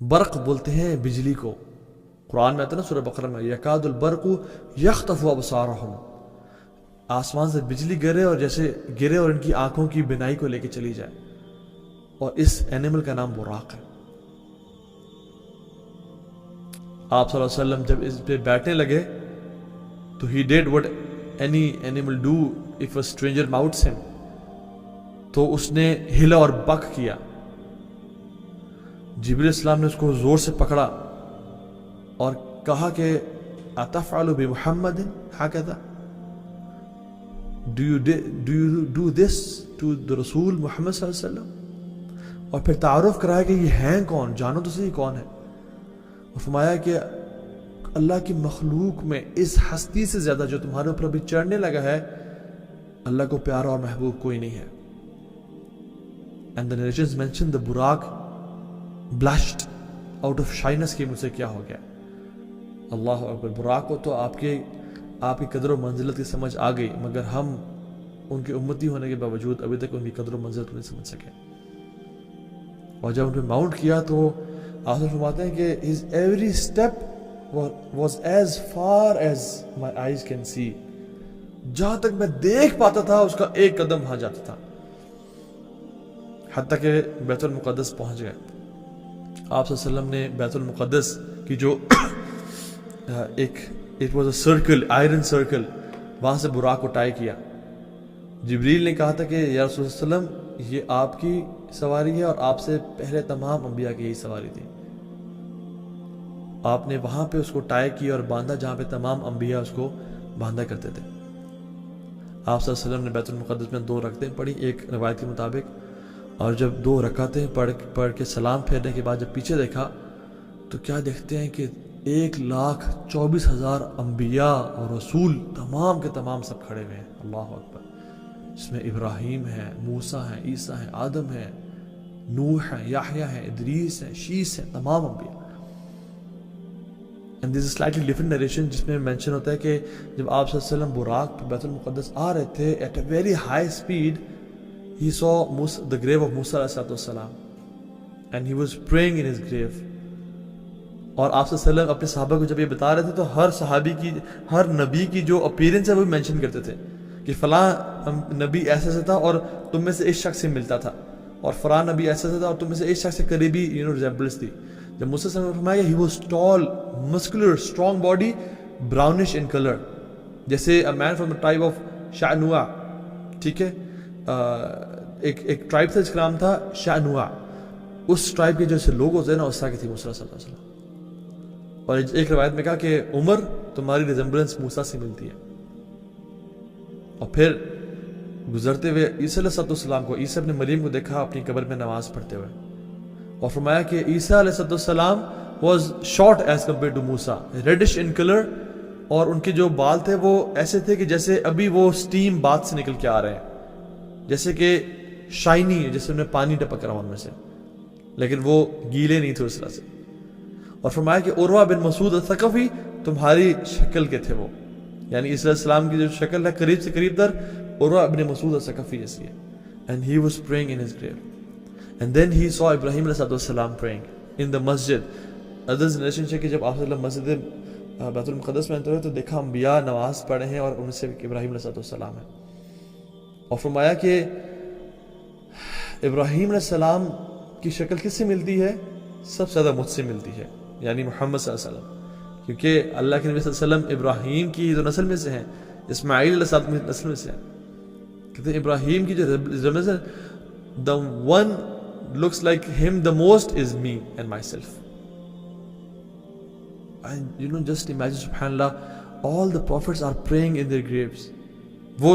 برق بولتے ہیں بجلی کو، قرآن میں آتا ہے نا سورہ بقرہ میں، یکاد البرق یخطف ابصارہم، آسمان سے بجلی گرے اور جیسے گرے اور ان کی آنکھوں کی بینائی کو لے کے چلی جائے. اور اس اینیمل کا نام براق ہے. آپ صلی اللہ علیہ وسلم جب اس پہ بیٹھنے لگے تو he did what any animal do if a stranger mounts him، تو اس نے ہلا اور بک کیا. جبریل السلام نے اس کو زور سے پکڑا اور کہا کہ اتفعل بمحمد ہکذا، do you do this to the رسول محمد صلی اللہ علیہ وسلم، اور پھر تعارف کرایا کہ یہ ہیں کون، جانو تو صحیح کون ہے. اور فرمایا کہ اللہ کی مخلوق میں اس ہستی سے زیادہ جو تمہارے اوپر ابھی چڑھنے لگا ہے، اللہ کو پیارا اور محبوب کوئی نہیں ہے. And the narrations mention the Buraq blushed out of shyness کہ مجھ سے کیا ہو گیا. اللہ اکبر. براق کو تو آپ کی قدر و منزلت کی سمجھ آ گئی، مگر ہم ان کے امتی ہونے کے باوجود ابھی تک ان کی قدر و منزلت نہیں سمجھ سکے. اور جب ان پہ ماؤنٹ کیا تو آپ فرماتے ہیں کہ his every step was as far as my eyes can see، جہاں تک میں دیکھ پاتا تھا اس کا ایک قدم وہاں جاتا تھا، حتیٰ کہ بیت المقدس پہنچ گئے. آپ صلی اللہ علیہ وسلم نے بیت المقدس کی جو it was a circle, iron circle، وہاں سے براق کو ٹائی کیا. جبریل نے کہا تھا کہ یا رسول اللہ علیہ وسلم یہ آپ کی سواری ہے اور آپ سے پہلے تمام انبیاء کی یہی سواری تھی. آپ نے وہاں پہ اس کو ٹائی کیا اور باندھا جہاں پہ تمام انبیاء اس کو باندھا کرتے تھے. آپ صلی اللہ علیہ وسلم نے بیت المقدس میں 2 رکعتیں پڑھی ایک روایت کے مطابق، اور جب 2 رکعتیں پڑھ کے سلام پھیرنے کے بعد جب پیچھے دیکھا تو کیا دیکھتے ہیں کہ 1,24,000 انبیاء اور رسول تمام کے تمام سب کھڑے ہوئے ہیں. اللہ اکبر. اس میں ابراہیم ہے، موسیٰ ہیں، عیسیٰ ہیں، آدم ہیں، نوح ہیں، یحییٰ ہیں، ادریس ہیں، شیس ہیں، تمام انبیاء. And this is a slightly different narration جس میں مینشن ہوتا ہے کہ جب آپ صلی اللہ علیہ وسلم براق پہ بیت المقدس آ رہے تھے at a very high speed he saw the grave of Musa علیہ السلام and he was praying in his grave. اور آپ صلی اللہ علیہ وسلم اپنے صحابہ کو جب یہ بتا رہے تھے تو ہر صحابی کی، ہر نبی کی جو اپیرنس ہے وہ مینشن کرتے تھے کہ فلاں نبی ایسا سے تھا اور تم میں سے اس شخص سے ملتا تھا، اور فلاں نبی ایسا سے تھا اور تم میں سے اس شخص سے قریبی ریزمبلنس تھی. جب موسیٰ صلی اللہ علیہ وسلم نے فرمایا he was tall, muscular, strong body, brownish in color، جیسے a man from the tribe of شعنوع، ٹھیک ہے، ایک ٹرائب تھا جس کا نام تھا شعنوع، اس ٹرائب کے جیسے لوگ ہوتے ہیں نا اس طرح کے تھے موسیٰ صلی اللہ علیہ وسلم. اور ایک روایت میں کہا کہ عمر تمہاری ریزمبلنس موسیٰ سے ملتی ہے. اور پھر گزرتے ہوئے عیسیٰ علیہ السلام کو، عیسیٰ ابن مریم کو دیکھا اپنی قبر میں نماز پڑھتے ہوئے، اور فرمایا کہ عیسیٰ علیہ السلام was short as compared to Musa, reddish in color، اور ان کے جو بال تھے وہ ایسے تھے کہ جیسے ابھی وہ سٹیم بات سے نکل کے آ رہے ہیں، جیسے کہ شائنی، جیسے انہیں پانی ٹپک رہا ان میں سے، لیکن وہ گیلے نہیں تھے اس طرح سے. اور فرمایا کہ عروہ بن مسعود الثقفی تمہاری شکل کے تھے وہ، یعنی عیسیٰ علیہ السلام کی جو شکل ہے قریب سے قریب تر عروہ بن مسعود الثقفی جیسی ہے. and he was praying in his grave. And then he saw Ibrahim علیہ السلام praying in the masjid. Others narration ہے کہ جب آپ صلی اللہ مسجد بیت المقدس میں انٹر ہوئے تو دیکھا انبیاء نماز پڑھے ہیں اور ان سے ابراہیم علیہ السلام ہے. اور فرمایا کہ ابراہیم علیہ السلام کی شکل کس سے ملتی ہے؟ سب سے زیادہ مجھ سے ملتی ہے، یعنی محمد صلی اللہ علیہ وسلم، کیونکہ اللہ کے نبی صلی اللہ علیہ وسلم ابراہیم کی جو نسل میں سے ہیں، اسماعیل علیہ السلام کی نسل میں سے ہیں. کہتے ہیں ابراہیم کی جو ریزمبلنس ہے، the one looks like him the most is me and myself. And just imagine, subhanallah, all the prophets are praying in their graves. وہ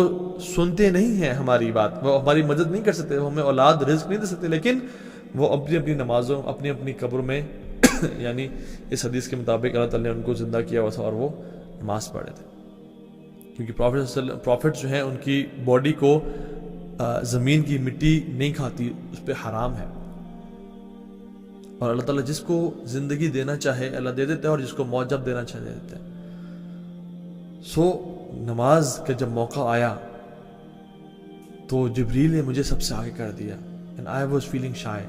سنتے نہیں ہیں ہماری بات، وہ ہماری مدد نہیں کر سکتے، وہ ہمیں اولاد رزق نہیں دے سکتے، لیکن وہ اپنی اپنی نمازوں، اپنی اپنی قبر میں یعنی اس حدیث کے مطابق اللہ تعالیٰ نے ان کو زندہ کیا ہوا تھا اور وہ نماز پڑھے تھے. کیونکہ پروفٹ جو ہیں ان کی باڈی کو زمین کی مٹی نہیں کھاتی، اس پہ حرام ہے. اور اللہ تعالیٰ جس کو زندگی دینا چاہے اللہ دے دیتا ہے، اور جس کو موت جب دینا چاہے دے دیتا ہے. نماز کا جب موقع آیا تو جبریل نے مجھے سب سے آگے کر دیا، and I was feeling shy.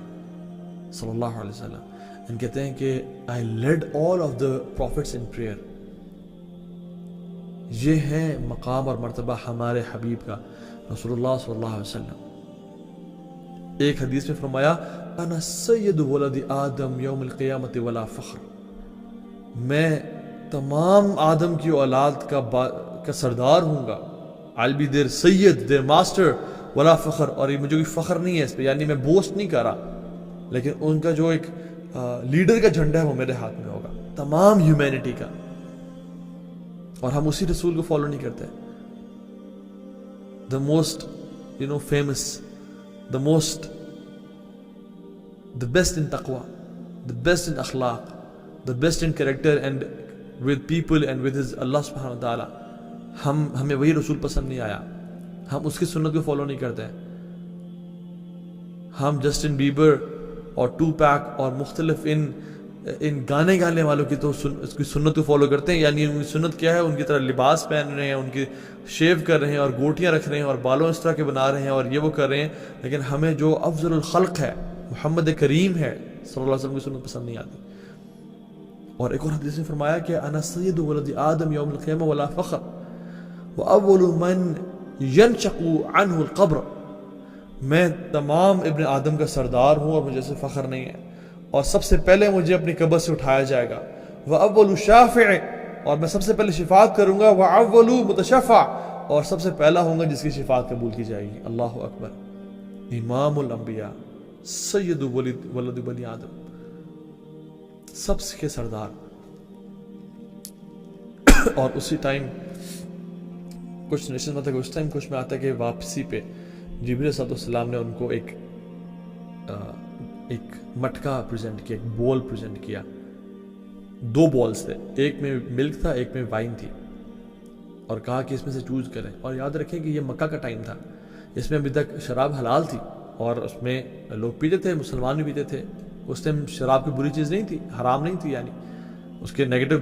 صلی اللہ علیہ وسلم. کہتے ہیں کہ I led all of the prophets in prayer. یہ ہے مقام اور مرتبہ ہمارے حبیب کا رسول اللہ صلی اللہ علیہ وسلم. ایک حدیث میں فرمایا انا سید ولد آدم یوم القیامت ولا فخر. میں تمام آدم کی اولاد کا سردار ہوں گا. I'll be their Syed, their master ولا فخر. اور یہ مجھے کوئی فخر نہیں ہے اس پہ, یعنی میں بوسٹ نہیں کر رہا, لیکن ان کا جو ایک لیڈر کا جھنڈا ہے وہ میرے ہاتھ میں ہوگا, تمام ہیومینٹی کا. اور ہم اسی رسول کو فالو نہیں کرتے. the most famous, the best in taqwa, the best in akhlaq, the best in character and with people and with his Allah subhanahu wa ta'ala. ہمیں وہی رسول پسند نہیں آیا, ہم اس کی سنت کو فالو نہیں کرتے. ہم جسٹن بیبر اور ٹو پیک اور مختلف ان گانے والوں کی تو اس کی سنت کو فالو کرتے ہیں. یعنی ان کی سنت کیا ہے, ان کی طرح لباس پہن رہے ہیں, ان کی شیو کر رہے ہیں اور گوٹیاں رکھ رہے ہیں اور بالوں اس طرح کے بنا رہے ہیں اور یہ وہ کر رہے ہیں. لیکن ہمیں جو افضل الخلق ہے, محمد کریم ہے صلی اللہ علیہ وسلم کی سنت پسند نہیں آتی. اور ایک اور حدیث میں فرمایا کہ انا سید ولد آدم یوم القیامہ ولا فخر واول من ينشق عنه القبر. میں تمام ابن آدم کا سردار ہوں اور مجھے سے فخر نہیں ہے, اور سب سے پہلے مجھے اپنی قبر سے اٹھایا جائے گا. وَأَوَّلُ شَافِعٍ, اور میں سب سے پہلے شفاعت کروں گا. وَأَوَّلُ مُتَشَفَّعٍ, اور سب سے پہلا ہوں گا جس کی شفاعت قبول کی جائے گی. اللہ اکبر. امام الانبیاء, سید ولد بنی آدم, سب کے سردار. اور اسی ٹائم کچھ نیشن میں اس ٹائم کچھ میں آتا ہے کہ واپسی پہ جبریل صلی اللہ علیہ وسلم نے ان کو ایک مٹکا پریزنٹ کیا, ایک بول پریزنٹ کیا. 2 بالز تھے, ایک میں ملک تھا, ایک میں وائن تھی, اور کہا کہ اس میں سے چوز کریں. اور یاد رکھیں کہ یہ مکہ کا ٹائم تھا, اس میں ابھی تک شراب حلال تھی اور اس میں لوگ پیتے تھے, مسلمان بھی پیتے تھے. اس ٹائم شراب کوئی بری چیز نہیں تھی, حرام نہیں تھی, یعنی اس کے نیگیٹو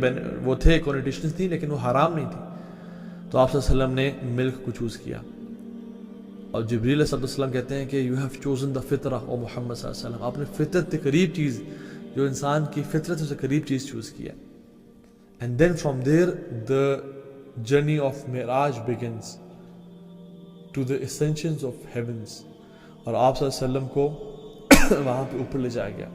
وہ تھے, کونوٹیشنز تھیں, لیکن وہ حرام نہیں تھی. تو آپ صلی اللہ علیہ وسلم نے ملک کو چوز کیا. اور جبریل صلی اللہ علیہ وسلم کہتے ہیں کہ یو ہیو چوزن دا فطرہ او محمد صلی اللہ علیہ وسلم, آپ نے فطرت کے قریب چیز, جو انسان کی فطرت سے قریب چیز چوز کیا. And then from there the journey of معراج begins to the ascensions of heavens. اور آپ صلی اللہ علیہ وسلم کو وہاں پہ اوپر لے جایا گیا.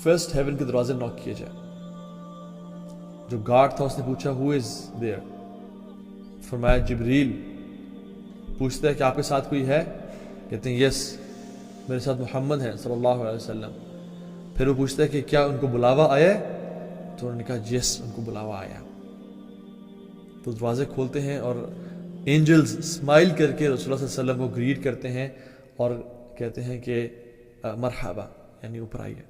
فرسٹ ہیون کے دروازے ناک کیے جائے. جو گارڈ تھا اس نے پوچھا ہو از دیئر, فرمایا جبریل. پوچھتا ہے کہ آپ کے ساتھ کوئی ہے, کہتے ہیں یس, میرے ساتھ محمد ہیں صلی اللہ علیہ وسلم. پھر وہ پوچھتا ہے کہ کیا ان کو بلاوا آیا ہے, تو انہوں نے کہا یس, ان کو بلاوا آیا. تو دروازے کھولتے ہیں اور اینجلز اسمائل کر کے رسول اللہ صلی اللہ علیہ وسلم کو گریٹ کرتے ہیں اور کہتے ہیں کہ مرحبا, یعنی اوپر آئیے.